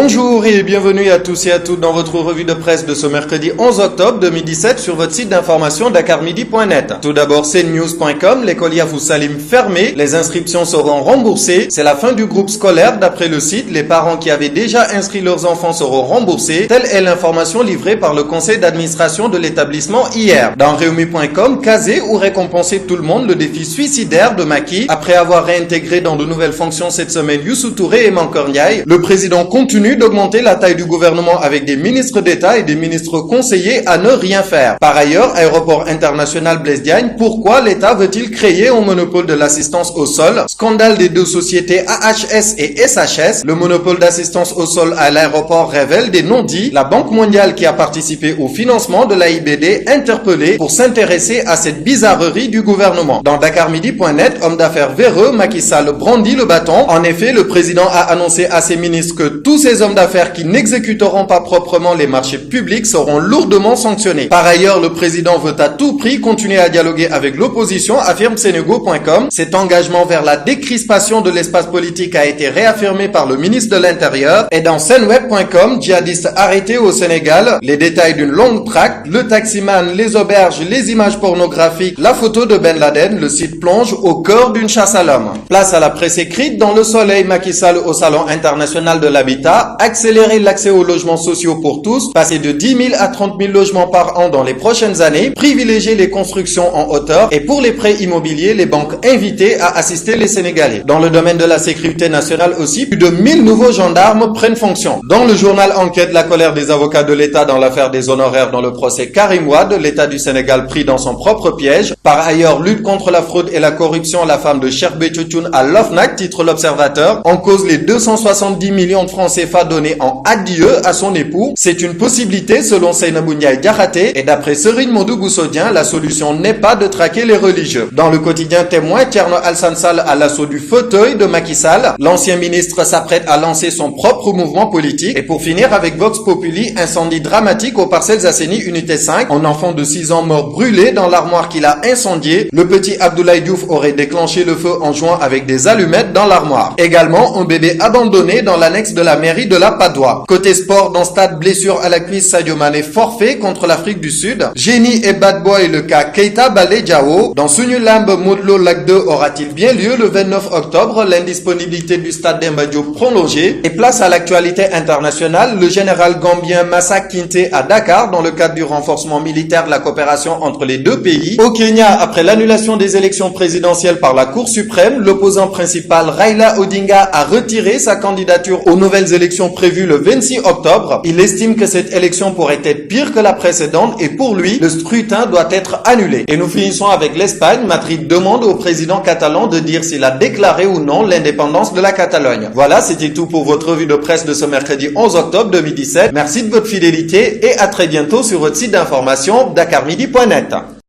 Bonjour et bienvenue à tous et à toutes dans votre revue de presse de ce mercredi 11 octobre 2017 sur votre site d'information dakarmidi.net. Tout d'abord, cnews.com, l'école Yafou Salim fermée, les inscriptions seront remboursées. C'est la fin du groupe scolaire d'après le site. Les parents qui avaient déjà inscrit leurs enfants seront remboursés. Telle est l'information livrée par le conseil d'administration de l'établissement hier. Dans Réumi.com, caser ou récompenser tout le monde le défi suicidaire de Macky. Après avoir réintégré dans de nouvelles fonctions cette semaine Youssou Touré et Mankeur Ndiaye, le président continue d'augmenter la taille du gouvernement avec des ministres d'État et des ministres conseillers à ne rien faire. Par ailleurs, aéroport international Blaise Diagne, pourquoi l'État veut-il créer un monopole de l'assistance au sol? Scandale des deux sociétés AHS et SHS. Le monopole d'assistance au sol à l'aéroport révèle des non-dits. La Banque mondiale qui a participé au financement de l'AIBD interpellée pour s'intéresser à cette bizarrerie du gouvernement. Dans dakarmidi.net, homme d'affaires véreux, Macky Sall brandit le bâton. En effet, le président a annoncé à ses ministres que tous ces hommes d'affaires qui n'exécuteront pas proprement les marchés publics seront lourdement sanctionnés. Par ailleurs, le président veut à tout prix continuer à dialoguer avec l'opposition, affirme Senego.com. Cet engagement vers la décrispation de l'espace politique a été réaffirmé par le ministre de l'Intérieur. Et dans Senweb.com, djihadistes arrêtés au Sénégal, les détails d'une longue traque, le taximan, les auberges, les images pornographiques, la photo de Ben Laden, le site plonge au cœur d'une chasse à l'homme. Place à la presse écrite. Dans Le Soleil, Macky Sall au Salon international de l'habitat, accélérer l'accès aux logements sociaux pour tous, passer de 10 000 à 30 000 logements par an dans les prochaines années, privilégier les constructions en hauteur et pour les prêts immobiliers, les banques invitées à assister les Sénégalais. Dans le domaine de la sécurité nationale aussi, plus de 1000 nouveaux gendarmes prennent fonction. Dans le journal Enquête, la colère des avocats de l'État dans l'affaire des honoraires dans le procès Karim Wade, l'État du Sénégal pris dans son propre piège. Par ailleurs, lutte contre la fraude et la corruption, la femme de Cheikh Béthio Thioune à l'OFNAC, titre l'Observateur, en cause les 270 millions de francs CFA donnés en adieu à son époux. C'est une possibilité selon Seynabou Ndiaye Diakhaté et d'après Serigne Modou Bousso-Dieng, la solution n'est pas de traquer les religieux. Dans le quotidien Témoin, Thierno Alassane Sall à l'assaut du fauteuil de Macky Sall. L'ancien ministre s'apprête à lancer son propre mouvement politique. Et pour finir avec Vox Populi, incendie dramatique aux Parcelles Assainies unité 5. Un enfant de 6 ans mort brûlé dans l'armoire qu'il a incendiée. Le petit Abdoulaye Diouf aurait déclenché le feu en jouant avec des allumettes dans l'armoire. Également, un bébé abandonné dans l'annexe de la mairie de la Padoie. Côté sport, dans Stade, blessure à la cuisse, Sadio Mané forfait contre l'Afrique du Sud. Génie et Bad Boy, le cas Keita Baldé Diao. Dans Sunu Lamb, Modou Lo Lac 2 aura-t-il bien lieu le 29 octobre? L'indisponibilité du stade Demba Diop prolongée. Et place à l'actualité internationale, le général gambien Massa Kinte à Dakar dans le cadre du renforcement militaire de la coopération entre les deux pays. Au Kenya, après l'annulation des élections présidentielles par la Cour suprême, l'opposant principal Raila Odinga a retiré sa candidature aux nouvelles élections prévues le 26 octobre. Il estime que cette élection pourrait être pire que la précédente et pour lui, le scrutin doit être annulé. Et nous finissons avec l'Espagne. Madrid demande au président catalan de dire s'il a déclaré ou non l'indépendance de la Catalogne. Voilà, c'était tout pour votre revue de presse de ce mercredi 11 octobre 2017. Merci de votre fidélité et à très bientôt sur votre site d'information dakarmidi.net.